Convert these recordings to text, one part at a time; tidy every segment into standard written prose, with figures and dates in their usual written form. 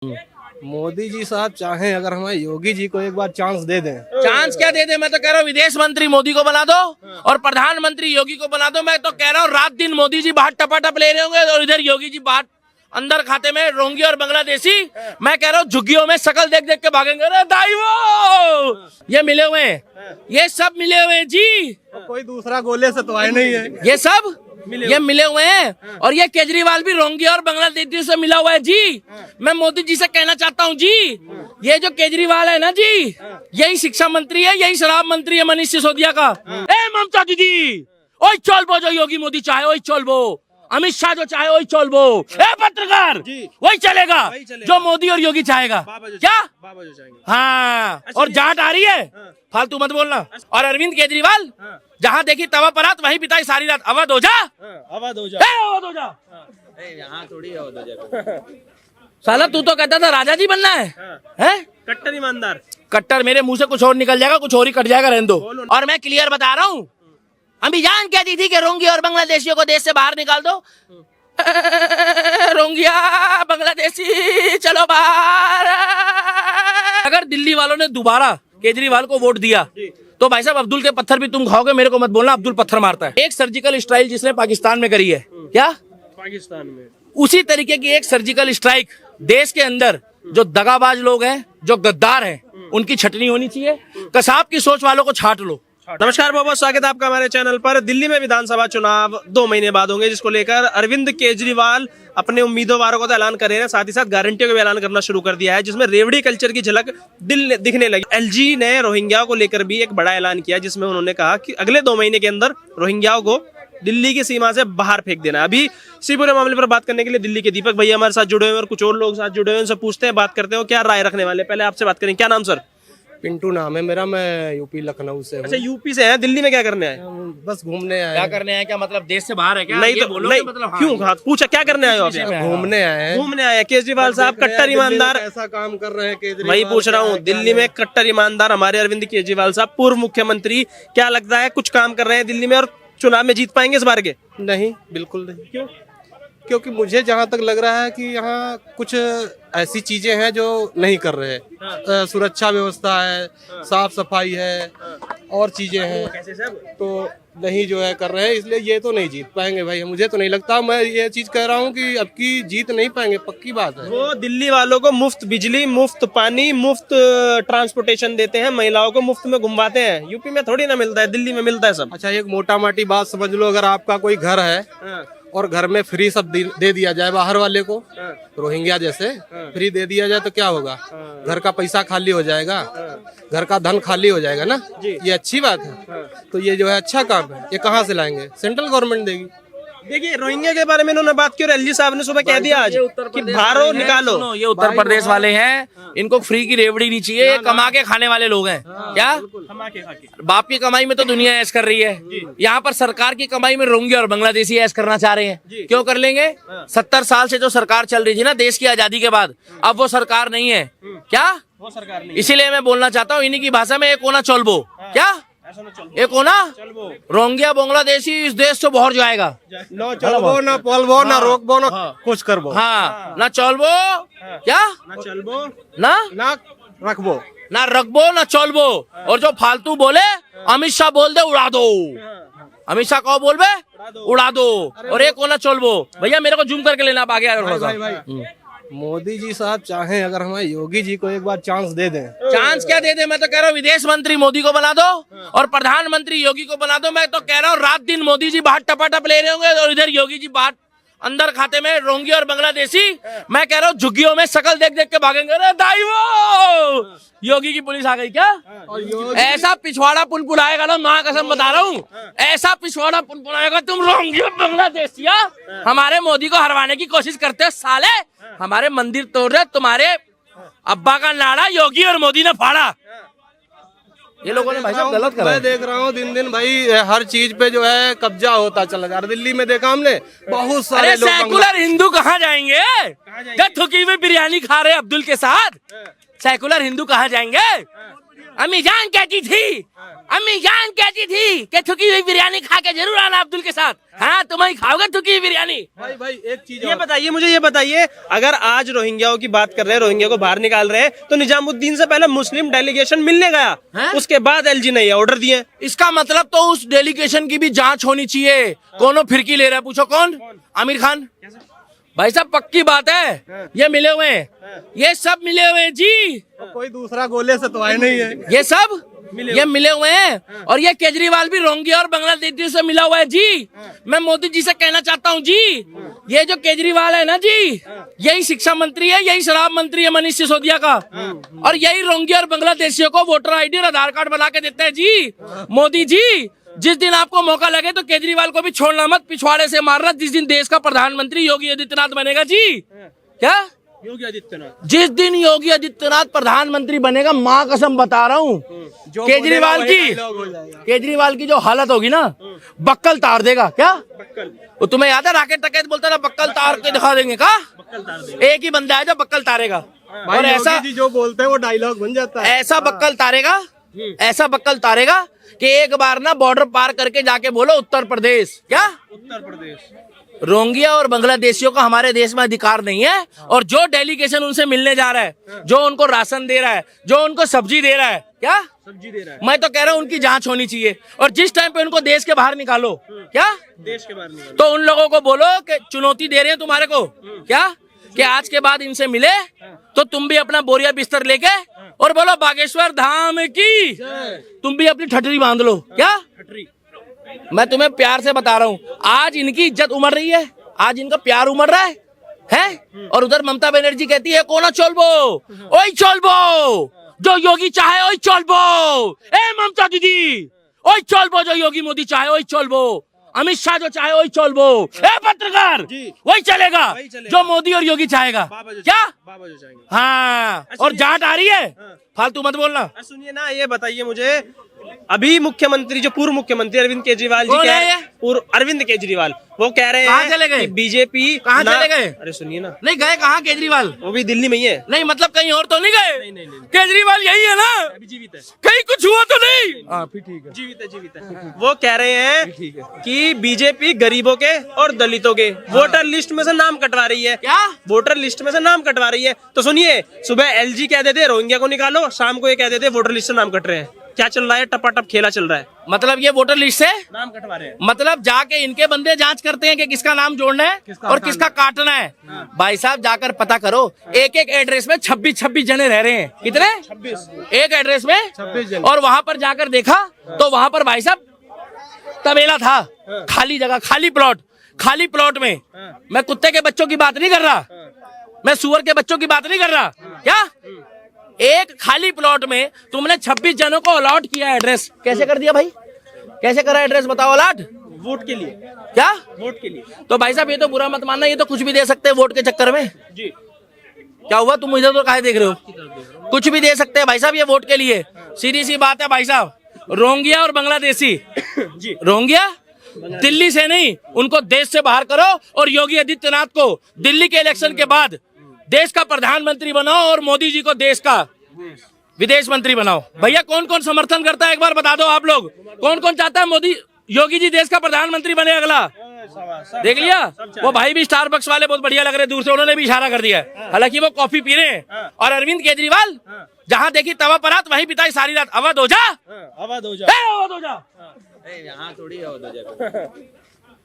मोदी जी साहब चाहें अगर हमारे योगी जी को एक बार चांस दे दें। चांस क्या दे दे? मैं तो कह रहा हूँ विदेश मंत्री मोदी को बना दो और प्रधानमंत्री योगी को बना दो। मैं तो कह रहा हूँ रात दिन मोदी जी बाहर टपाटप ले रहे होंगे और इधर योगी जी बाहर अंदर खाते में रोंगी और बांग्लादेशी। मैं कह रहा हूँ झुग्गियों में शकल देख देख के भागेंगे। अरे दाई वो ये मिले हुए हैं, ये सब मिले हुए हैं जी। कोई दूसरा गोले से तो आए नहीं है, ये सब ये मिले हुए हैं। और ये केजरीवाल भी रोंगी और बांग्लादेशी से मिला हुआ है जी। मैं मोदी जी से कहना चाहता हूँ जी, ये जो केजरीवाल है ना जी, यही शिक्षा मंत्री है, यही शराब मंत्री है मनीष सिसोदिया का। ए ममता दीदी, ओए चल बो, जो योगी मोदी चाहे वही चल बो, अमित शाह जो चाहे वही चल बो। ए पत्रकार, वही चलेगा जो मोदी और योगी चाहेगा। क्या बाबा जो चाहेंगे। हाँ, और जाट आ रही है, फालतू मत बोलना। और अरविंद केजरीवाल जहाँ देखी तवा परात वहीं बिताई सारी रात। अवध हो जा, अवध हो जा, अवध हो जा। यहाँ थोड़ी अवध हो जा। साला तू तो कहता था राजा जी बनना है, हैं? कट्टर ईमानदार। कट्टर मेरे मुंह से कुछ और निकल जाएगा, कुछ और ही कट जाएगा, रहने दो। और मैं क्लियर बता रहा हूँ, अभियान कहती थी कि रोंगी और बांग्लादेशियों को देश से बाहर निकाल दो। रोंगिया बांग्लादेशी चलो बाहर। अगर दिल्ली वालों ने दोबारा केजरीवाल को वोट दिया तो भाई साहब अब्दुल के पत्थर भी तुम खाओगे। मेरे को मत बोलना अब्दुल पत्थर मारता है। एक सर्जिकल स्ट्राइक जिसने पाकिस्तान में करी है, क्या पाकिस्तान में उसी तरीके की एक सर्जिकल स्ट्राइक देश के अंदर जो दगाबाज लोग हैं, जो गद्दार हैं, उनकी छटनी होनी चाहिए। कसाब की सोच वालों को छाट लो। नमस्कार, बहुत बहुत स्वागत है आपका हमारे चैनल पर। दिल्ली में विधानसभा चुनाव 2 महीने बाद होंगे, जिसको लेकर अरविंद केजरीवाल अपने उम्मीदवारों को तो ऐलान कर रहे हैं, साथ ही साथ गारंटियों का भी ऐलान करना शुरू कर दिया है, जिसमें रेवड़ी कल्चर की झलक दिखने लगी। एलजी ने रोहिंग्या को लेकर भी एक बड़ा ऐलान किया, जिसमें उन्होंने कहा कि अगले 2 महीने के अंदर रोहिंग्याओं को दिल्ली की सीमा से बाहर फेंक देना। अभी इसी पूरे मामले पर बात करने के लिए दिल्ली के दीपक भैया हमारे साथ जुड़े हुए हैं और कुछ और लोग साथ जुड़े हुए हैं। उनसे पूछते हैं, बात करते हैं क्या राय रखने वाले। पहले आपसे बात करें, क्या नाम सर? पिंटू नाम है मेरा, मैं यूपी लखनऊ से हूँ। अच्छा, यूपी से हैं, दिल्ली में क्या करने आए? बस घूमने आए क्या हैं। करने आए? क्या मतलब देश से बाहर है क्या? नहीं ये तो बोलो नहीं, मतलब क्यों? हाँ, पूछा क्या करने आए हो आप? घूमने आए हैं। घूमने आए। केजरीवाल साहब कट्टर ईमानदार, ऐसा काम कर रहे हैं केजरीवाल। वही पूछ रहा हूँ, दिल्ली में कट्टर ईमानदार हमारे अरविंद केजरीवाल साहब, पूर्व मुख्यमंत्री, क्या लगता है कुछ काम कर रहे हैं दिल्ली में और चुनाव में जीत पाएंगे इस बार के? नहीं, बिल्कुल नहीं। क्यों? क्योंकि मुझे जहाँ तक लग रहा है कि यहाँ कुछ ऐसी चीजें हैं जो नहीं कर रहे हैं। सुरक्षा व्यवस्था है, साफ सफाई है और चीजें हैं, कैसे सब? तो नहीं जो है कर रहे हैं, इसलिए ये तो नहीं जीत पाएंगे भाई। मुझे तो नहीं लगता। मैं ये चीज कह रहा हूँ कि अब की जीत नहीं पाएंगे, पक्की बात है। वो दिल्ली वालों को मुफ्त बिजली, मुफ्त पानी, मुफ्त ट्रांसपोर्टेशन देते हैं, महिलाओं को मुफ्त में घुमाते हैं। यूपी में थोड़ी ना मिलता है, दिल्ली में मिलता है सब। अच्छा, एक मोटा माटी बात समझ लो, अगर आपका कोई घर है और घर में फ्री सब दे दिया जाए बाहर वाले को, रोहिंग्या जैसे फ्री दे दिया जाए तो क्या होगा? घर का पैसा खाली हो जाएगा, घर का धन खाली हो जाएगा ना। ये अच्छी बात है। तो ये जो है अच्छा काम है। ये कहाँ से लाएंगे? सेंट्रल गवर्नमेंट देगी। देखिए, रोहिंग्या के बारे में इन्होंने बात की और एलजी साहब ने सुबह कह दिया आज कि बाहरों निकालो। सुनो, ये उत्तर प्रदेश वाले हैं, इनको फ्री की रेवड़ी नहीं चाहिए। ये कमा के खाने वाले लोग हैं। क्या बाप की कमाई में तो दुनिया ऐश कर रही है, यहाँ पर सरकार की कमाई में रोंगी और बांग्लादेशी ऐश करना चाह रहे हैं। क्यों कर लेंगे? 70 साल से जो सरकार चल रही थी ना देश की आजादी के बाद, अब वो सरकार नहीं है। क्या वो सरकार नहीं? इसीलिए मैं बोलना चाहता हूँ इन्हीं की भाषा में, एक होना चल बो। क्या एक होना रोंगिया बांग्लादेशी इस देश से बाहर जाएगा। न चलबो, न पलबो, न रोकबो, न कुछ करबो। हाँ, ना चलबो, क्या ना चलबो, ना रखबो, ना रखबो, ना चलबो। और जो फालतू बोले अमित शाह बोल दे उड़ा दो। अमित शाह कहो बोल बे उड़ा दो। और एक होना चलबो। भैया मेरे को जूम करके लेना, आप आगे आगे। मोदी जी साहब चाहें अगर हमारे योगी जी को एक बार चांस दे दें। चांस क्या दे दे? मैं तो कह रहा हूँ विदेश मंत्री मोदी को बना दो और प्रधानमंत्री योगी को बना दो। मैं तो कह रहा हूँ रात दिन मोदी जी बाहर टपाटप ले रहे होंगे और इधर योगी जी बाहर अंदर खाते में रोंगी और बांग्लादेशी। मैं कह रहा हूँ झुग्गियों में शकल देख देख के भागेंगे। अरे दाई वो योगी की पुलिस आ गई क्या? ऐसा पिछवाड़ा पुनपुनाएगा ना, माँ कसम बता रहा हूँ, ऐसा पिछवाड़ा पुनपुनाएगा तुम रोंगी और बांग्लादेशिया। हमारे मोदी को हरवाने की कोशिश करते हो साले, हमारे मंदिर तोड़ रहे, तुम्हारे अब्बा का नाड़ा योगी और मोदी ने फाड़ा। ये लोगों ने भाई साहब गलत करा। मैं देख रहा हूँ दिन दिन भाई हर चीज पे जो है कब्जा होता चला जा रहा है। दिल्ली में देखा हमने बहुत सारे लोग। सेकुलर हिंदू कहाँ जाएंगे? क्या थुकी हुई बिरयानी खा रहे अब्दुल के साथ? सेकुलर हिंदू कहाँ जाएंगे? अम्मी जान कहती थी कि थुकी हुई बिरयानी खा के जरूर आना अब्दुल के साथ। हाँ तुम ही खाओगे थुकी हुई बिरयानी। भाई एक चीज ये बताइए अगर आज रोहिंग्याओं की बात कर रहे हैं, रोहिंग्या को बाहर निकाल रहे हैं, तो निजामुद्दीन से पहले मुस्लिम डेलीगेशन मिलने गया हैं? उसके बाद एलजी ने ये ऑर्डर दिए। इसका मतलब तो उस डेलीगेशन की भी जांच होनी चाहिए। कौन फिरकी ले रहा है, पूछो कौन? आमिर खान। भाई साहब पक्की बात है, ये मिले हुए हैं, ये सब मिले हुए हैं जी। कोई दूसरा गोले से तो आए नहीं है, ये सब ये मिले हुए हैं। और ये केजरीवाल भी रोंगिया और बांग्लादेशियों से मिला हुआ है जी। मैं मोदी जी से कहना चाहता हूँ जी, ये जो केजरीवाल है ना जी, यही शिक्षा मंत्री है, यही शराब मंत्री है मनीष सिसोदिया का, और यही रोंगिया और बांग्लादेशियों को वोटर आईडी और आधार कार्ड बना के देते हैं जी। मोदी जी जिस दिन आपको मौका लगे तो केजरीवाल को भी छोड़ना मत, पिछवाड़े से मारना। जिस दिन देश का प्रधानमंत्री योगी आदित्यनाथ बनेगा जी, क्या योगी आदित्यनाथ, जिस दिन योगी आदित्यनाथ प्रधानमंत्री बनेगा, माँ कसम बता रहा हूँ, केजरीवाल की जो हालत होगी ना, बक्कल तार देगा। क्या वो तुम्हें याद है, राकेट टकैत बोलता था बक्कल तार के दिखा देंगे का? एक ही बंदा है जो बक्कल तारेगा, और ऐसा जो बोलते हैं वो डायलॉग बन जाता है। ऐसा बक्कल तारेगा, ऐसा बक्कल तारेगा कि एक बार ना बॉर्डर पार करके जाके बोलो उत्तर प्रदेश। क्या उत्तर प्रदेश? रोंगिया और बांग्लादेशियों का हमारे देश में अधिकार नहीं है। और जो डेलीगेशन उनसे मिलने जा रहा है, जो उनको राशन दे रहा है, जो उनको सब्जी दे रहा है, क्या सब्जी दे रहा है, मैं तो कह रहा हूँ उनकी जांच होनी चाहिए। और जिस टाइम पे उनको देश के बाहर निकालो, क्या देश के बाहर निकालो, तो उन लोगों को बोलो कि चुनौती दे रहे हैं तुम्हारे को, क्या कि आज के बाद इनसे मिले तो तुम भी अपना बोरिया बिस्तर लेके और बोलो बागेश्वर धाम की, तुम भी अपनी ठटरी बांध लो। क्या मैं तुम्हें प्यार से बता रहा हूँ, आज इनकी इज्जत उमड़ रही है, आज इनका प्यार उमड़ रहा है? और उधर ममता बनर्जी कहती है कोना चलबो, ओई चलबो, जो योगी चाहे ओई चलबो। ए ममता दीदी, ओई चलबो, जो योगी मोदी चाहे ओई चलबो, अमित शाह जो चाहे वही चलबो। ए पत्रकार, वही चलेगा जो मोदी और योगी चाहेगा। क्या बाबा जो चाहेंगे। हाँ, और जाट आ रही है, फालतू मत बोलना। सुनिए ना, ये बताइए मुझे, अभी मुख्यमंत्री जो पूर्व मुख्यमंत्री अरविंद केजरीवाल जी अरविंद केजरीवाल वो कह रहे हैं चले गए? बीजेपी कहाँ चले गए? अरे सुनिए ना, नहीं गए कहाँ केजरीवाल? वो भी दिल्ली में ही है। नहीं मतलब कहीं और तो नहीं गए? नहीं। केजरीवाल यही है ना, अभी जीवित है, कहीं कुछ हुआ तो नहीं? हाँ फिर ठीक है, जीवित है। वो कह रहे हैं कि बीजेपी गरीबों के और दलितों के वोटर लिस्ट में से नाम कटवा रही है। क्या वोटर लिस्ट में से नाम कटवा रही है? तो सुनिए, सुबह एलजी कह देते रोहिंग्या को निकालो, शाम को ये कह देते वोटर लिस्ट से नाम कट रहे हैं। क्या चल रहा है? टपाटप खेला चल रहा है। मतलब ये वोटर लिस्ट से नाम कटवा रहे हैं, मतलब जाके इनके बंदे जांच करते हैं कि किसका नाम जोड़ना है और किसका काटना है। भाई साहब जाकर पता करो, एक एड्रेस में 26 जने रह रहे हैं। कितने? 26 एक एड्रेस में 26 जने। और वहां पर जाकर देखा तो वहां पर भाई साहब तबेला था, खाली जगह, खाली प्लॉट में। मैं कुत्ते के बच्चों की बात नहीं कर रहा, मैं सुअर के बच्चों की बात नहीं कर रहा। क्या एक खाली प्लॉट में तुमने 26 जनों को अलॉट किया एड्रेस? कैसे कर दिया भाई, कैसे करा एड्रेस बताओ अलॉट? वोट के लिए। क्या वोट के लिए? तो भाई साहब ये तो बुरा मत मानना, ये तो कुछ भी दे सकते हैं वोट के चक्कर में जी। क्या हुआ, तुम इधर तो काहे देख रहे हो? कुछ भी दे सकते हैं भाई साहब ये वोट के लिए। सीधी सी बात है भाई साहब, रोंगिया और बांग्लादेशी जी, रोंगिया दिल्ली से नहीं, उनको देश से बाहर करो और योगी आदित्यनाथ को दिल्ली के इलेक्शन के बाद देश का प्रधानमंत्री बनाओ और मोदी जी को देश का विदेश मंत्री बनाओ। भैया कौन कौन समर्थन करता है एक बार बता दो आप लोग, कौन कौन चाहता है मोदी योगी जी देश का प्रधानमंत्री बने अगला? देख लिया, वो भाई भी स्टारबक्स वाले बहुत बढ़िया लग रहे, दूर से उन्होंने भी इशारा कर दिया, हालांकि वो कॉफी पी रहे हैं। और अरविंद केजरीवाल जहाँ देखी तवा परात वहीं बिताई सारी रात। अवध हो जा, अवध हो जा, अवध हो जा, यहाँ थोड़ी अवध हो जा।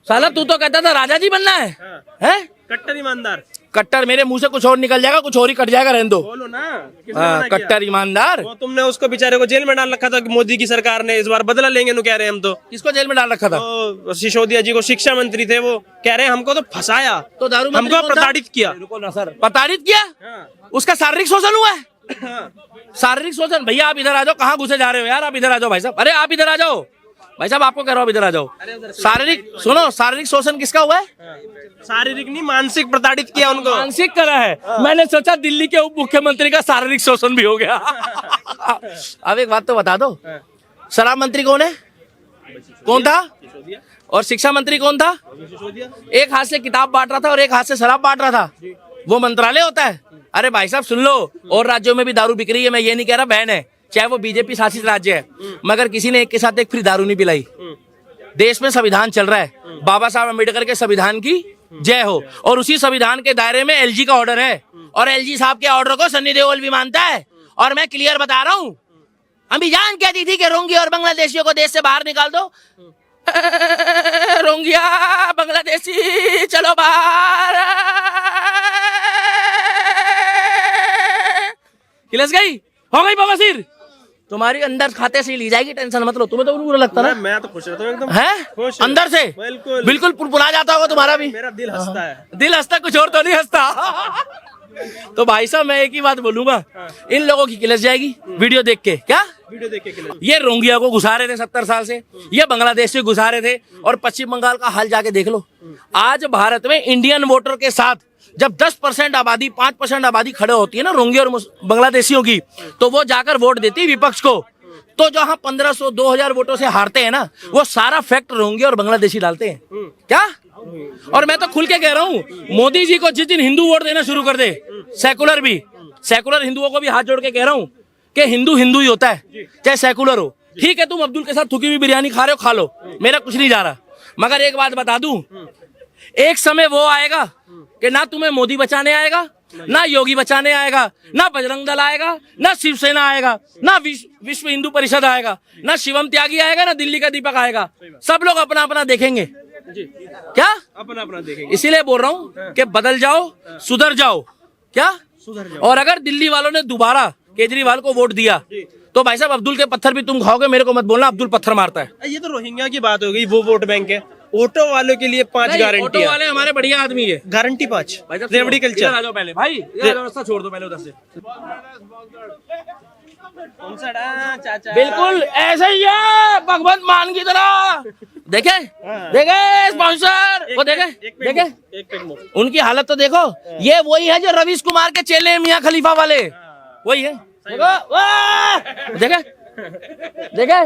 साला तू तो कहता था राजा जी बनना है, हैं? कट्टर ईमानदार। कट्टर मेरे मुंह से कुछ और निकल जाएगा, कुछ और ही कट जाएगा, रहने दो। बोलो ना, कट्टर ईमानदार। वो तुमने उसको बेचारे को जेल में डाल रखा था कि मोदी की सरकार ने इस बार बदला लेंगे, नु कह रहे हैं हम तो। किसको जेल में डाल रखा था? तो सिसोदिया जी को, शिक्षा मंत्री थे, वो कह रहे हैं हमको तो फंसाया, तो दारू हमको प्रताड़ित किया। रुको ना सर, प्रताड़ित किया? उसका शारीरिक शोषण हुआ है? शारीरिक शोषण? भैया आप इधर आ जाओ, कहाँ घुसे जा रहे हो यार, आप इधर आ जाओ भाई साहब। अरे आप इधर आ जाओ भाई साहब, आपको कह रहा हूँ इधर आ जाओ। शारीरिक सुनो, शारीरिक शोषण किसका हुआ है? शारीरिक नहीं, मानसिक प्रताड़ित किया उनको। मानसिक करा है? मैंने सोचा दिल्ली के उप मुख्यमंत्री का शारीरिक शोषण भी हो गया। अब एक बात तो बता दो, शराब मंत्री कौन है, कौन था? और शिक्षा मंत्री कौन था? एक हाथ से किताब बांट रहा था और एक हाथ से शराब बांट रहा था, वो मंत्रालय होता है? अरे भाई साहब सुन लो, और राज्यों में भी दारू बिक रही है, मैं ये नहीं कह रहा बैन है, चाहे वो बीजेपी शासित राज्य है, मगर किसी ने एक के साथ एक फ्री दारू नहीं पिलाई। देश में संविधान चल रहा है, बाबा साहब अम्बेडकर के संविधान की जय हो। और उसी संविधान के दायरे में एलजी का ऑर्डर है, और एलजी साहब के ऑर्डर को सन्नी देओल भी मानता है। और मैं क्लियर बता रहा हूँ, अम्बिजान कहती थी कि रोंगी और बांग्लादेशियों को देश से बाहर निकाल दो। रोंगिया बांग्लादेशी चलो बाहर, खिलस गई, हो गई बवासीर, तुम्हारी अंदर खाते से ही ली जाएगी, टेंशन मत लो। तुम्हें तो बुरा लगता ना? मैं तो खुश रहता हूँ एकदम, है खुश अंदर से बिल्कुल पुलपुला जाता होगा तुम्हारा भी। मेरा दिल हंसता है। दिल हंसता, कुछ और तो नहीं हंसता। तो भाई साहब मैं एक ही बात बोलूंगा, इन लोगों की किलस जाएगी वीडियो देख के। क्या वीडियो देख के? ये रोंगिया को घुसा रहे थे 70 साल से, ये बांग्लादेश से घुसा रहे थे, और पश्चिम बंगाल का हाल जाके देख लो। आज भारत में इंडियन वोटर के साथ जब 10% आबादी, 5% आबादी खड़े होती है ना रोंगी और बांग्लादेशियों की, तो वो जाकर वोट देती है विपक्ष को। तो जो हम 1500 2000 वोटों से हारते हैं ना, वो सारा फैक्ट रोंगी और बांग्लादेशी डालते हैं। क्या? और मैं तो खुल के कह रहा हूँ, मोदी जी को जिस दिन हिंदू वोट देना शुरू कर दे, सेकुलर भी, सेकुलर हिंदुओं को भी हाथ जोड़ के कह रहा हूँ कि हिंदू हिंदू ही होता है, चाहे सेकुलर हो। ठीक है, तुम अब्दुल के साथ थुकी हुई बिरयानी खा रहे हो, खा लो, मेरा कुछ नहीं जा रहा। मगर एक बात बता दूं, एक समय वो आएगा कि ना तुम्हें मोदी बचाने आएगा, ना योगी बचाने आएगा, ना बजरंग दल आएगा, ना शिवसेना आएगा, ना विश्व हिंदू परिषद आएगा, ना शिवम त्यागी आएगा, ना दिल्ली का दीपक आएगा। सब लोग अपना अपना देखेंगे। क्या? अपना अपना देखेंगे। इसीलिए बोल रहा हूँ कि बदल जाओ, सुधर जाओ। क्या? सुधर जाओ। और अगर दिल्ली वालों ने दोबारा केजरीवाल को वोट दिया, तो भाई साहब अब्दुल के पत्थर भी तुम खाओगे। मेरे को मत बोलना अब्दुल पत्थर मारता है। ये तो रोहिंग्या की बात हो गई, वो वोट बैंक है। ऑटो वालों के लिए 5 गारंटी। ऑटो वाले हमारे बढ़िया आदमी है, गारंटी 5 रेवड़ी कल्चर। आ जाओ पहले भाई, रास्ता छोड़ दो पहले उधर से। बिल्कुल ऐसे ही है, भगवंत मान की तरह। देखे देखे स्पॉन्सर वो, देखे देखे उनकी हालत तो देखो। ये वही है जो रवीश कुमार के चेले हैं, मियां खलीफा वाले, वही है। देखो देखे देखे,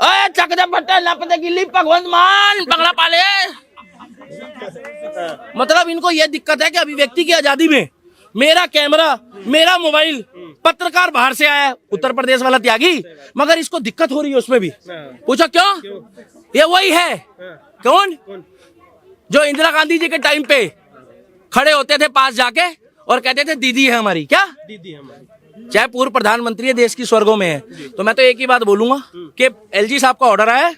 ओए चक दे बट्टे लपते गिल्ली, भगवंत मान बंगला पाले। मतलब इनको ये दिक्कत है कि अभिव्यक्ति की आजादी में मेरा कैमरा, मेरा मोबाइल, पत्रकार बाहर से आया है, उत्तर प्रदेश वाला त्यागी, मगर इसको दिक्कत हो रही है उसमें भी। पूछो क्यों? ये वही है। कौन? जो इंदिरा गांधी जी के टाइम पे खड़े होते थे पास जाके और कहते थे दीदी है हमारी। क्या दीदी है हमारी? चाहे पूर्व प्रधानमंत्री है, देश की स्वर्गों में है। तो मैं तो एक ही बात बोलूंगा कि एलजी साहब का ऑर्डर आया है,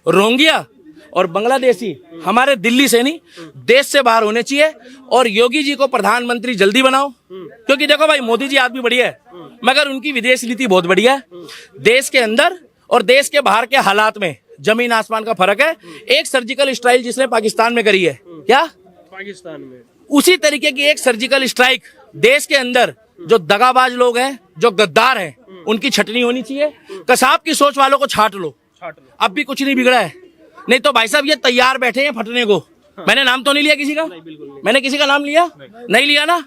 रोंगिया और बांग्लादेशी हमारे दिल्ली से नहीं, देश से बाहर होने चाहिए। और योगी जी को प्रधानमंत्री जल्दी बनाओ, क्योंकि देखो भाई मोदी जी आदमी बढ़िया है, मगर उनकी विदेश नीति बहुत बढ़िया है। देश के अंदर और देश के बाहर के हालात में जमीन आसमान का फर्क है। एक सर्जिकल स्ट्राइक जिसने पाकिस्तान में करी है, क्या पाकिस्तान में, उसी तरीके की एक सर्जिकल स्ट्राइक देश के अंदर जो दगाबाज लोग हैं, जो गद्दार हैं, उनकी छटनी होनी चाहिए। कसाब की सोच वालों को छाट लो, अब भी कुछ नहीं बिगड़ा है। नहीं तो भाई साहब ये तैयार बैठे हैं फटने को। मैंने नाम तो नहीं लिया किसी का, मैंने किसी का नाम लिया नहीं लिया ना।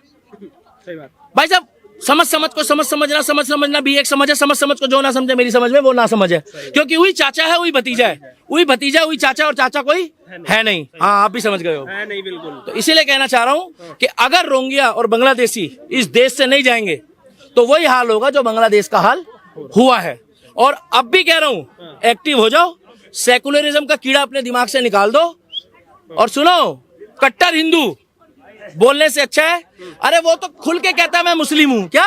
भाई साहब समझ को समझ समझना, समझ समझना भी एक समझ है, समझ को जो ना समझे मेरी समझ में वो ना समझ है। क्योंकि वही चाचा है, वही भतीजा है, वही भतीजा वही चाचा, और चाचा कोई है नहीं। हाँ आप भी समझ गए हो। है नहीं, बिल्कुल। तो इसीलिए कहना चाह रहा हूँ कि अगर रोंगिया और बांग्लादेशी इस देश से नहीं जाएंगे तो वही हाल होगा जो बांग्लादेश का हाल हुआ है। और अब भी कह रहा हूँ एक्टिव हो जाओ, सेकुलरिज्म का कीड़ा अपने दिमाग से निकाल दो। और सुनो, कट्टर हिंदू बोलने से अच्छा है, अरे वो तो खुल के कहता है मैं मुस्लिम हूँ। क्या?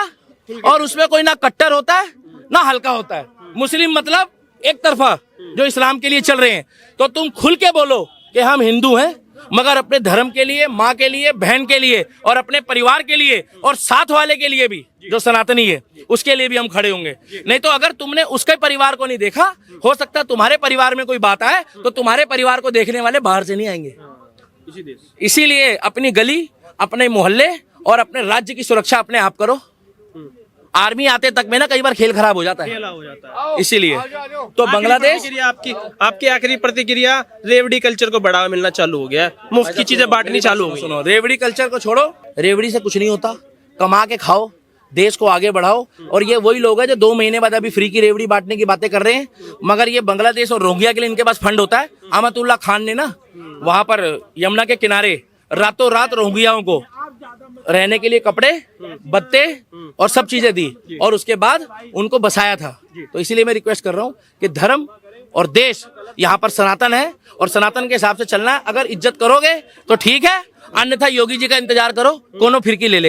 और उसमें कोई ना कट्टर होता है ना हल्का होता है। मुस्लिम मतलब एक तरफा जो इस्लाम के लिए चल रहे हैं। तो तुम खुल के बोलो कि हम हिंदू हैं, मगर अपने धर्म के लिए, माँ के लिए, बहन के लिए, और अपने परिवार के लिए, और साथ वाले के लिए भी जो सनातनी है उसके लिए भी हम खड़े होंगे। नहीं तो अगर तुमने उसके परिवार को नहीं देखा, हो सकता है तुम्हारे परिवार में कोई बात आए तो तुम्हारे परिवार को देखने वाले बाहर से नहीं आएंगे। इसीलिए अपनी गली, अपने मोहल्ले और अपने राज्य की सुरक्षा अपने आप करो। आर्मी आते तक में ना कई बार खेल खराब हो जाता है, इसीलिए। तो बांग्लादेश, आपकी आखिरी प्रतिक्रिया, रेवड़ी कल्चर को बढ़ावा मिलना चालू हो गया है, मुफ्त की चीजें बांटनी चालू हो गई। सुनो, रेवड़ी कल्चर को छोड़ो, रेवड़ी से कुछ नहीं होता, कमा के खाओ, देश को आगे बढ़ाओ। और ये वही लोग हैं जो 2 महीने बाद अभी फ्री की रेवड़ी बांटने की बातें कर रहे हैं, मगर ये बांग्लादेश और रोहिंग्या के लिए इनके पास फंड होता है। अहमदुल्ला खान ने ना वहां पर यमुना के किनारे रातों रात रोहिंग्याओं को रहने के लिए कपड़े, बत्ते और सब चीजें दी और उसके बाद उनको बसाया था। तो इसीलिए मैं रिक्वेस्ट कर रहा हूँ कि धर्म और देश यहाँ पर सनातन है और सनातन के हिसाब से चलना है। अगर इज्जत करोगे तो ठीक है, अन्यथा योगी जी का इंतजार करो, कोनो फिरकी ले लेगा।